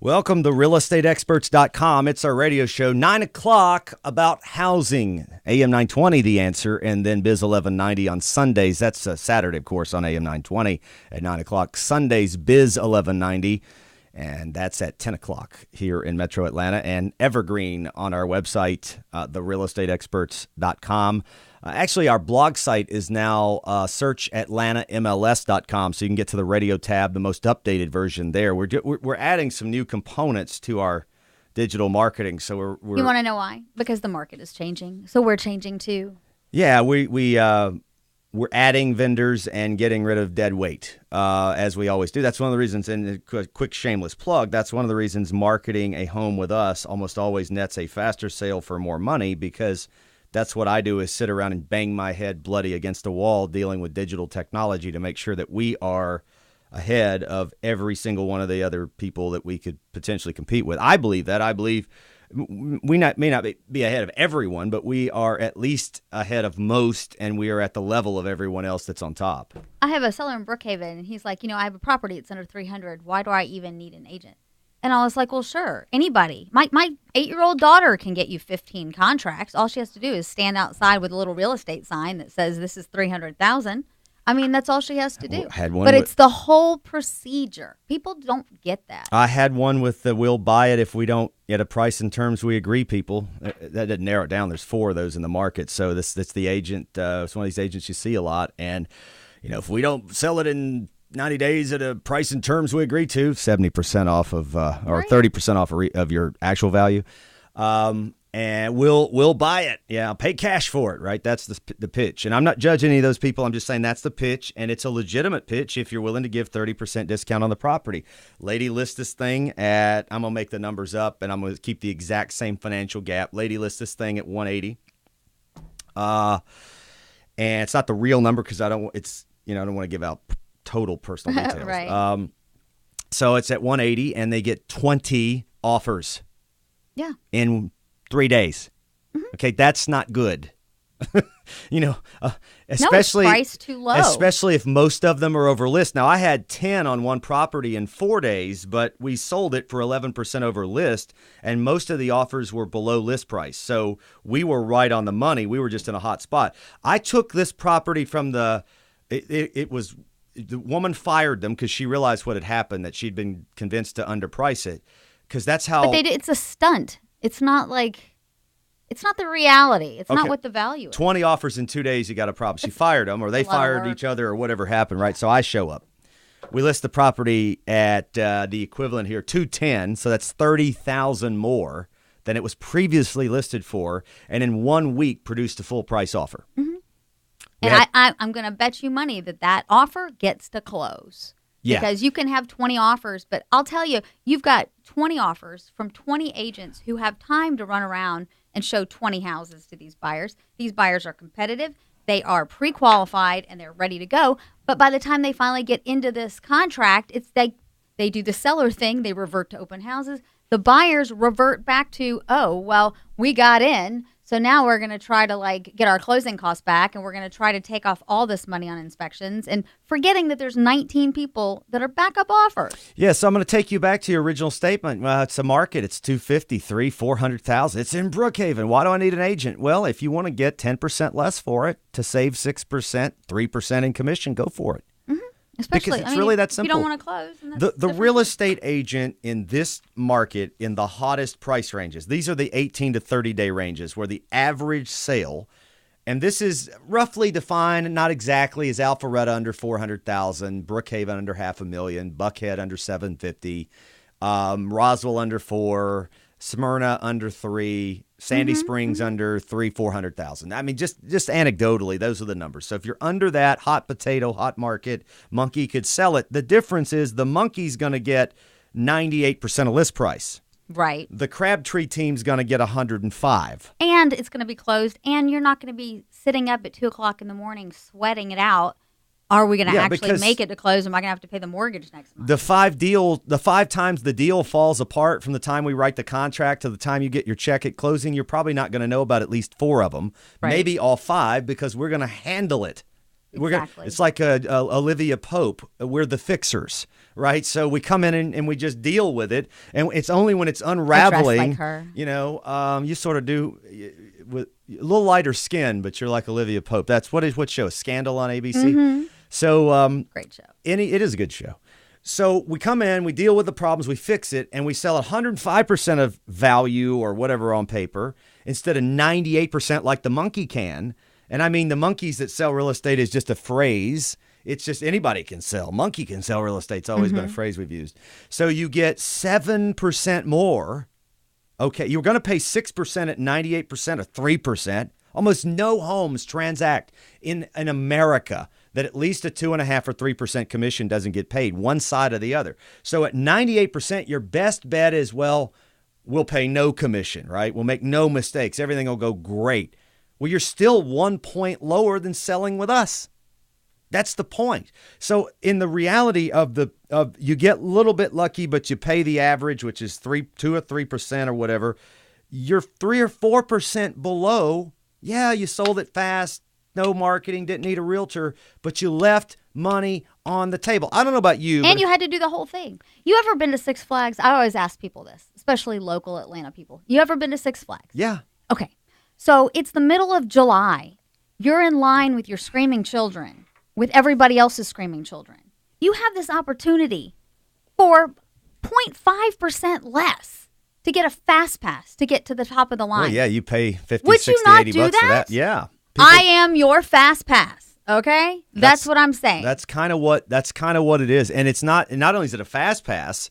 Welcome to realestateexperts.com. It's our radio show, 9 o'clock, about housing. AM 920, The Answer, and then Biz 1190 on Sundays. That's Saturday, of course, on AM 920 at 9 o'clock. Sundays, Biz 1190, and that's at 10 o'clock here in Metro Atlanta. And Evergreen on our website, therealestateexperts.com. Actually, our blog site is now search at&nbsp.com, so you can get to the radio tab, the most updated version there. We're adding some new components to our digital marketing. So we're You want to know why? Because the market is changing, so we're changing too. Yeah, we're adding vendors and getting rid of dead weight, as we always do. That's one of the reasons, and a quick shameless plug, that's one of the reasons marketing a home with us almost always nets a faster sale for more money, because that's what I do, is sit around and bang my head bloody against a wall dealing with digital technology to make sure that we are ahead of every single one of the other people that we could potentially compete with. I believe that. I believe we may not be ahead of everyone, but we are at least ahead of most, and we are at the level of everyone else that's on top. I have a seller in Brookhaven, and he's like, I have a property. It's under 300. Why do I even need an agent? And I was like, well, sure, anybody. My 8-year-old daughter can get you 15 contracts. All she has to do is stand outside with a little real estate sign that says this is $300,000. I mean, that's all she has to do. But it's the whole procedure. People don't get that. I had one with the we'll buy it if we don't get a price and terms we agree people. That didn't narrow it down. There's 4 of those in the market. So that's the agent. It's one of these agents you see a lot. And, if we don't sell it in 90 days at a price and terms we agree to, 70% off of, or 30% off of your actual value. And we'll buy it. Yeah, I'll pay cash for it, right? That's the pitch. And I'm not judging any of those people. I'm just saying that's the pitch, and it's a legitimate pitch if you're willing to give 30% discount on the property. Lady lists this thing at, I'm going to make the numbers up, and I'm going to keep the exact same financial gap. Lady lists this thing at 180. And it's not the real number because I don't want to give out total personal details. Right. So it's at 180, and they get 20 offers. Yeah. In 3 days. Mm-hmm. Okay, that's not good. Especially no, it's priced too low. Especially if most of them are over list. Now, I had 10 on one property in 4 days, but we sold it for 11% over list, and most of the offers were below list price. So we were right on the money. We were just in a hot spot. I took this property from the woman fired them because she realized what had happened, that she'd been convinced to underprice it, because that's how. But it's a stunt. It's not the reality. It's not what the value is. 20 offers in 2 days, you got a problem. She fired them, or they fired each other, or whatever happened, right? So I show up. We list the property at the equivalent here, 210, so that's $30,000 more than it was previously listed for, and in 1 week produced a full price offer. Mm-hmm. And I'm going to bet you money that offer gets to close. Yeah. Because you can have 20 offers, but I'll tell you, you've got 20 offers from 20 agents who have time to run around and show 20 houses to these buyers. These buyers are competitive. They are pre-qualified, and they're ready to go. But by the time they finally get into this contract, they do the seller thing. They revert to open houses. The buyers revert back to, oh, well, we got in, so now we're going to try to get our closing costs back, and we're going to try to take off all this money on inspections, and forgetting that there's 19 people that are backup offers. Yeah, so I'm going to take you back to your original statement. It's a market. It's 253, 400,000. It's in Brookhaven. Why do I need an agent? Well, if you want to get 10% less for it to save 6%, 3% in commission, go for it. Especially, because it's really that simple. You don't want to close. The real estate agent in this market, in the hottest price ranges, these are the 18 to 30-day ranges where the average sale, and this is roughly defined, not exactly, is Alpharetta under 400,000, Brookhaven under $500,000, Buckhead under 750, Roswell under 4, Smyrna under 3, Sandy Springs under 400,000. I mean, just anecdotally, those are the numbers. So if you're under that, hot potato, hot market, Monkey could sell it. The difference is the Monkey's going to get 98% of list price. Right. The Crabtree team's going to get 105. And it's going to be closed, and you're not going to be sitting up at 2 o'clock in the morning sweating it out. Are we going to actually make it to close? Am I going to have to pay the mortgage next month? The 5 times the deal falls apart from the time we write the contract to the time you get your check at closing, you're probably not going to know about at least 4 of them, maybe all 5, because we're going to handle it. Exactly. It's like Olivia Pope. We're the fixers. right? So we come in and we just deal with it. And it's only when it's unraveling, like her. You sort of do with a little lighter skin, but you're like Olivia Pope. That's what show? Scandal on ABC? Mm-hmm. So great show. It is a good show. So we come in, we deal with the problems, we fix it, and we sell 105% of value or whatever on paper instead of 98% like the monkey can. And I mean, the monkeys that sell real estate is just a phrase. It's just anybody can sell. Monkey can sell real estate. It's always been a phrase we've used. So you get 7% more. Okay, you're going to pay 6% at 98% or 3%. Almost no homes transact in America that at least a 2.5% or 3% commission doesn't get paid, one side or the other. So at 98%, your best bet is, well, we'll pay no commission, right? We'll make no mistakes. Everything will go great. Well, you're still 1 point lower than selling with us. That's the point. So in the reality of you get a little bit lucky, but you pay the average, which is 2 or 3% or whatever. You're 3 or 4% below. Yeah, you sold it fast. No marketing, didn't need a realtor, but you left money on the table. I don't know about you. And you had to do the whole thing. You ever been to Six Flags? I always ask people this, especially local Atlanta people. You ever been to Six Flags? Yeah. Okay. So it's the middle of July. You're in line with your screaming children, with everybody else's screaming children. You have this opportunity for 0.5% less to get a fast pass to get to the top of the line. Well, yeah, you pay 50, Would 60, you not 80 do bucks that? for that. Yeah. I am your fast pass. Okay? That's what I'm saying. That's kind of what it is. And it's not only is it a fast pass,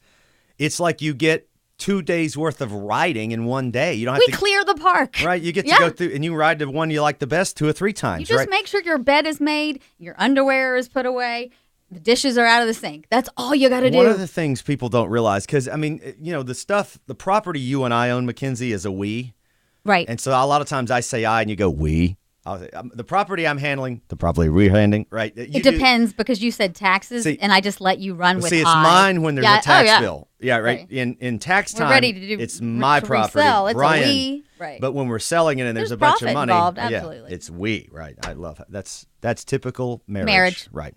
it's like you get 2 days worth of riding in one day. You don't have to clear the park. Right. You get to go through and you ride the one you like the best 2 or 3 times. You just make sure your bed is made, your underwear is put away, the dishes are out of the sink. That's all you got to do. One of the things people don't realize, because I mean, the property you and I own, Mackenzie, is a we. Right. And so a lot of times I say I and you go we. The property I'm handling, the property we're handling, right? It depends because you said taxes, and I just let you run with it's mine when there's a tax bill. Yeah, right. In tax time, we're ready to do, it's my property. Resell. It's Brian, a we. Right. But when we're selling it and there's a bunch of money, involved, absolutely. it's we. Right. I love it. That's typical marriage. Right.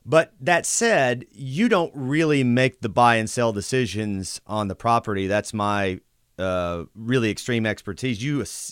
But that said, you don't really make the buy and sell decisions on the property. That's my really extreme expertise.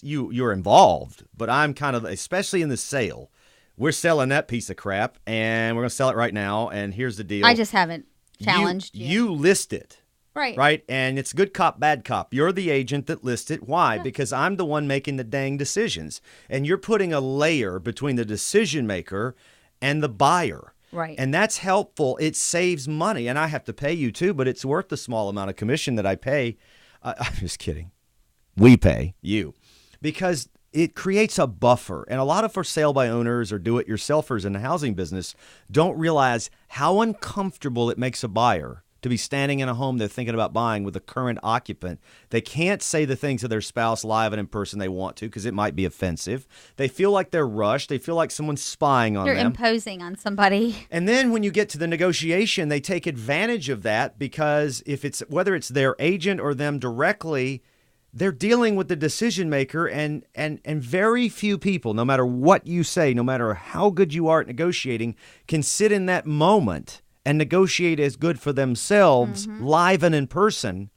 You're involved, but I'm kind of, especially in the sale, we're selling that piece of crap and we're going to sell it right now. And here's the deal. I just haven't challenged you. You list it. Right. Right. And it's good cop, bad cop. You're the agent that lists it. Why? Yeah. Because I'm the one making the dang decisions. And you're putting a layer between the decision maker and the buyer. Right. And that's helpful. It saves money. And I have to pay you too, but it's worth the small amount of commission that I pay. I'm just kidding. We pay you because it creates a buffer. And a lot of for sale by owners or do-it-yourselfers in the housing business don't realize how uncomfortable it makes a buyer to be standing in a home they're thinking about buying with a current occupant. They can't say the things to their spouse live and in person they want to because it might be offensive. They feel like they're rushed. They feel like someone's spying on them. You're imposing on somebody. And then when you get to the negotiation, they take advantage of that because whether it's their agent or them directly, they're dealing with the decision maker and very few people, no matter what you say, no matter how good you are at negotiating, can sit in that moment and negotiate as good for themselves live and in person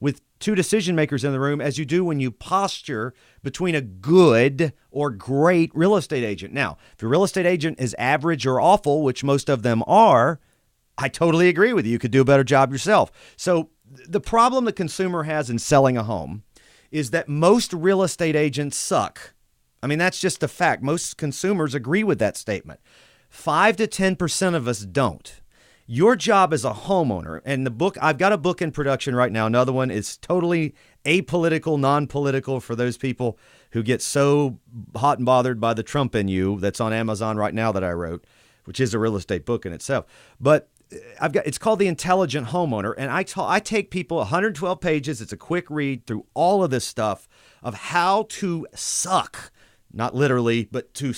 with two decision makers in the room as you do when you posture between a good or great real estate agent. Now, if your real estate agent is average or awful, which most of them are, I totally agree with you. You could do a better job yourself. So the problem the consumer has in selling a home is that most real estate agents suck. I mean, that's just a fact. Most consumers agree with that statement. 5 to 10% of us don't. Your job as a homeowner, and I've got a book in production right now. Another one is totally apolitical, non-political for those people who get so hot and bothered by the Trump in you that's on Amazon right now that I wrote, which is a real estate book in itself. But it's called The Intelligent Homeowner. And I take people 112 pages. It's a quick read through all of this stuff of how to suck. Not literally, but to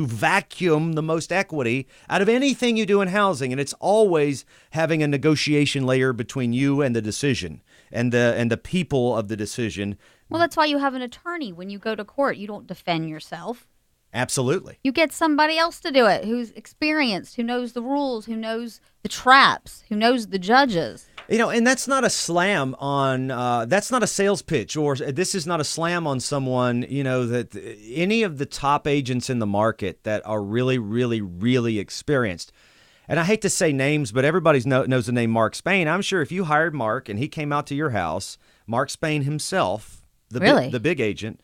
vacuum the most equity out of anything you do in housing. And it's always having a negotiation layer between you and the decision and the people of the decision. Well, that's why you have an attorney. When you go to court, you don't defend yourself. Absolutely. You get somebody else to do it who's experienced, who knows the rules, who knows the traps, who knows the judges. And that's not a slam on, that's not a sales pitch, or this is not a slam on someone, that any of the top agents in the market that are really, really, really experienced. And I hate to say names, but everybody knows the name Mark Spain. I'm sure if you hired Mark and he came out to your house, Mark Spain himself, the big agent,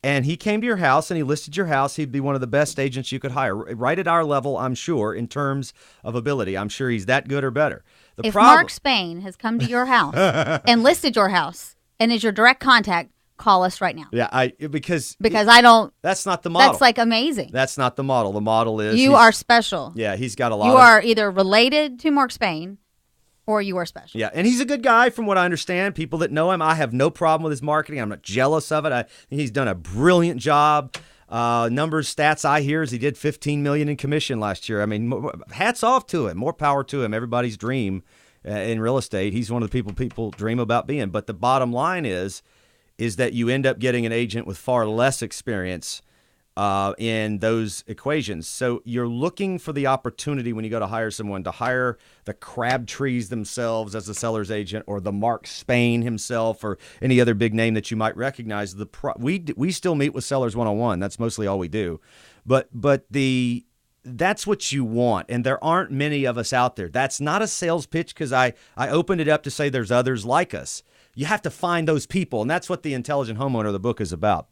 and he came to your house and he listed your house, he'd be one of the best agents you could hire. Right at our level, I'm sure, in terms of ability. I'm sure he's that good or better. If Mark Spain has come to your house and listed your house and is your direct contact, call us right now. Yeah, because I don't. That's not the model. That's like amazing. That's not the model. The model is you are special. Yeah, he's got a lot. You are either related to Mark Spain, or you are special. Yeah, and he's a good guy from what I understand. People that know him, I have no problem with his marketing. I'm not jealous of it. I think he's done a brilliant job. Numbers, stats I hear is he did $15 million in commission last year. I mean, hats off to him. More power to him. Everybody's dream in real estate. He's one of the people dream about being. But the bottom line is that you end up getting an agent with far less experience in those equations. So you're looking for the opportunity when you go to hire someone to hire the Crabtrees themselves as a seller's agent, or the Mark Spain himself, or any other big name that you might recognize. We still meet with sellers one-on-one. That's mostly all we do. But that's what you want, and there aren't many of us out there. That's not a sales pitch, because I opened it up to say there's others like us. You have to find those people, and that's what the Intelligent Homeowner, the book, is about.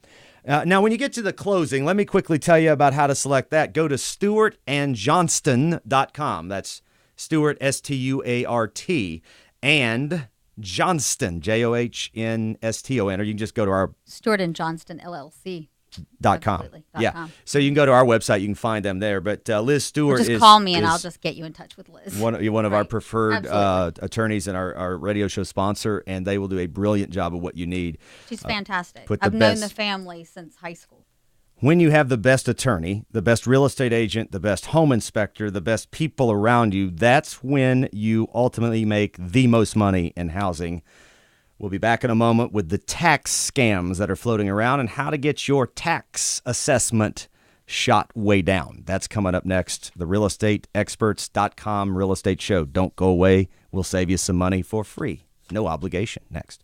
Now, when you get to the closing, let me quickly tell you about how to select that. Go to StuartandJohnston.com. That's Stuart, S-T-U-A-R-T, and Johnston, Johnston, or you can just go to our Stuart and Johnston LLC. .com. Yeah. So you can go to our website. You can find them there. But Liz Stewart just call me and I'll just get you in touch with Liz. One of our preferred attorneys and our radio show sponsor, and they will do a brilliant job of what you need. She's fantastic. I've known the family since high school. When you have the best attorney, the best real estate agent, the best home inspector, the best people around you, that's when you ultimately make the most money in housing. We'll be back in a moment with the tax scams that are floating around and how to get your tax assessment shot way down. That's coming up next. The realestateexperts.com real estate show. Don't go away. We'll save you some money for free. No obligation. Next.